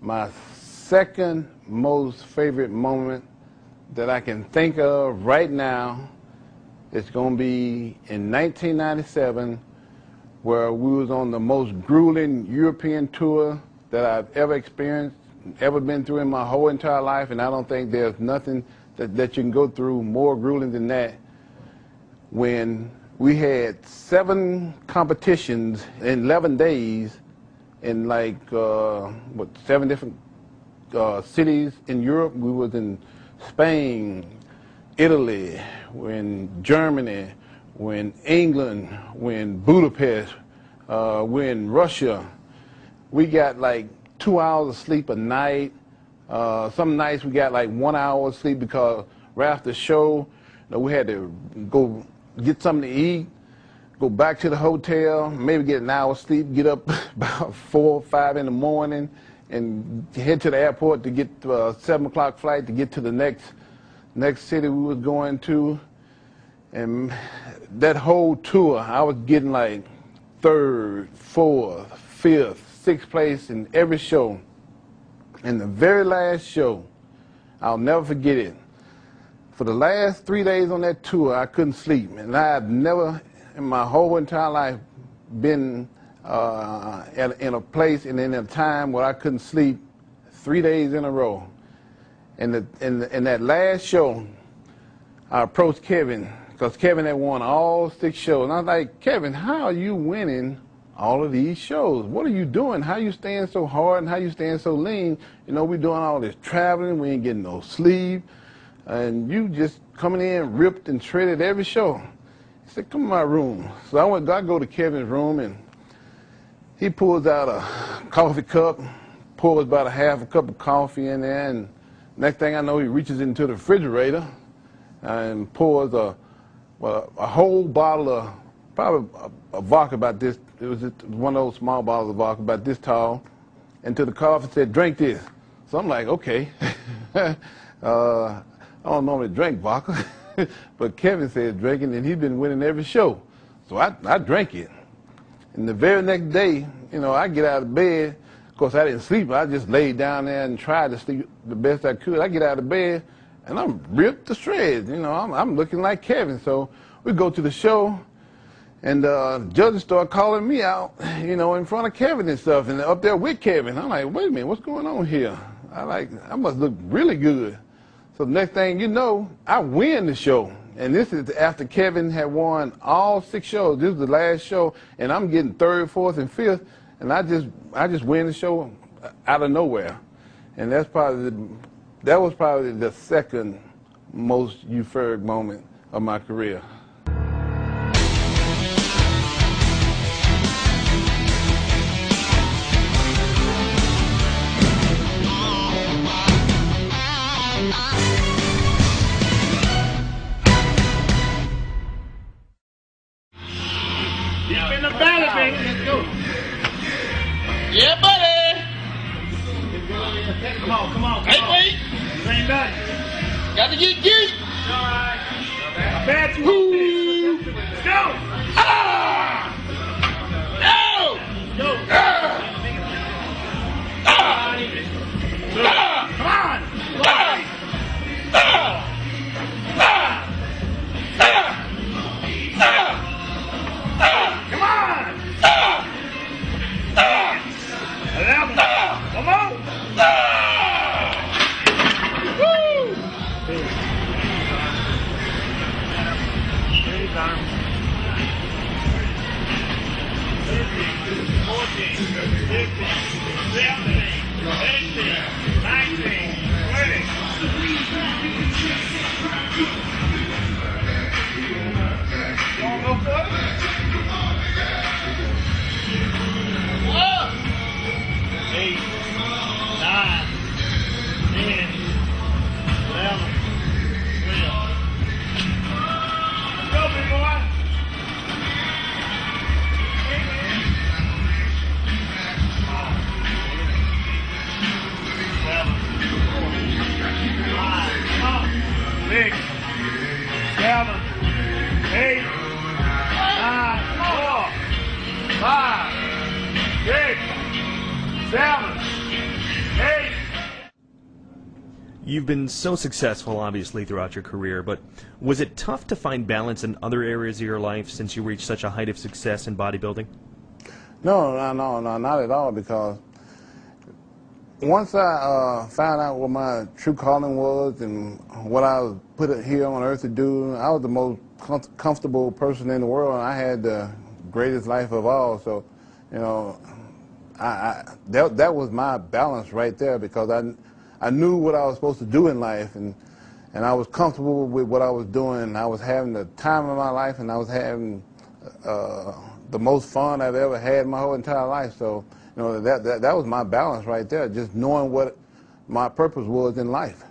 My second most favorite moment that I can think of right now is going to be in 1997, where we was on the most grueling European tour that I've ever experienced, ever been through in my whole entire life, and I don't think there's nothing that you can go through more grueling than that. When we had 7 competitions in 11 days in like, 7 different cities in Europe. We was in Spain, Italy, we're in Germany, we're in England, we're in Budapest, we're in Russia. We got like 2 hours of sleep a night. Some nights we got like 1 hour of sleep because right after the show, we had to go get something to eat, go back to the hotel, maybe get an hour's sleep, get up about 4 or 5 in the morning, and head to the airport to get a 7 o'clock flight to get to the next city we was going to. And that whole tour, I was getting like 3rd, 4th, 5th, 6th place in every show. And the very last show, I'll never forget it. For the last 3 days on that tour, I couldn't sleep. And I've never in my whole entire life been in a place and in a time where I couldn't sleep 3 days in a row. And in that last show, I approached Kevin, because Kevin had won all 6 shows. And I was like, Kevin, how are you winning all of these shows? What are you doing? How are you staying so hard and how are you staying so lean? You know, we're doing all this traveling, we ain't getting no sleep, and you just coming in ripped and shredded every show. He said, come in my room. So I go to Kevin's room, and he pulls out a coffee cup, pours about a half a cup of coffee in there, and next thing I know, he reaches into the refrigerator and pours a whole bottle of, probably a vodka about this, it was one of those small bottles of vodka about this tall, into the coffee and said, drink this. So I'm like, okay. I don't normally drink vodka, but Kevin said drink it, and he'd been winning every show. So I drank it. And the very next day, you know, I get out of bed. Of course, I didn't sleep. I just laid down there and tried to sleep the best I could. I get out of bed, and I'm ripped to shreds. You know, I'm looking like Kevin. So we go to the show, and judges start calling me out, you know, in front of Kevin and stuff, and up there with Kevin. I'm like, wait a minute, what's going on here? I must look really good. So the next thing you know, I win the show. And this is after Kevin had won all 6 shows. This is the last show, and I'm getting 3rd, 4th, and 5th, and I just win the show out of nowhere. And that was probably the second most euphoric moment of my career. Deep in the valley, baby. Let's go. Yeah, buddy. Come on. Hey, wait. You ain't done. Got to get geek. All right. I bet you. Let's go. Ah! No! Go. Ah! Ah! Come on. Ah! Ah! Ah! Ah! Ah! Come on. Ah! Ah! 11. Come on. Ah! Woo! Anytime. 13, 14, 15, 17, 18, 19, 20. You want to go for it? Whoa! 8, 9, 10, 11, 12. Let's go, big boy. You've been so successful, obviously, throughout your career, but was it tough to find balance in other areas of your life since you reached such a height of success in bodybuilding? No, not at all, because once I found out what my true calling was and what I was put here on earth to do, I was the most comfortable person in the world, and I had the greatest life of all. So, you know, that was my balance right there, because I knew what I was supposed to do in life, and I was comfortable with what I was doing. I was having the time of my life, and I was having the most fun I've ever had my whole entire life. So, you know, that was my balance right there, just knowing what my purpose was in life.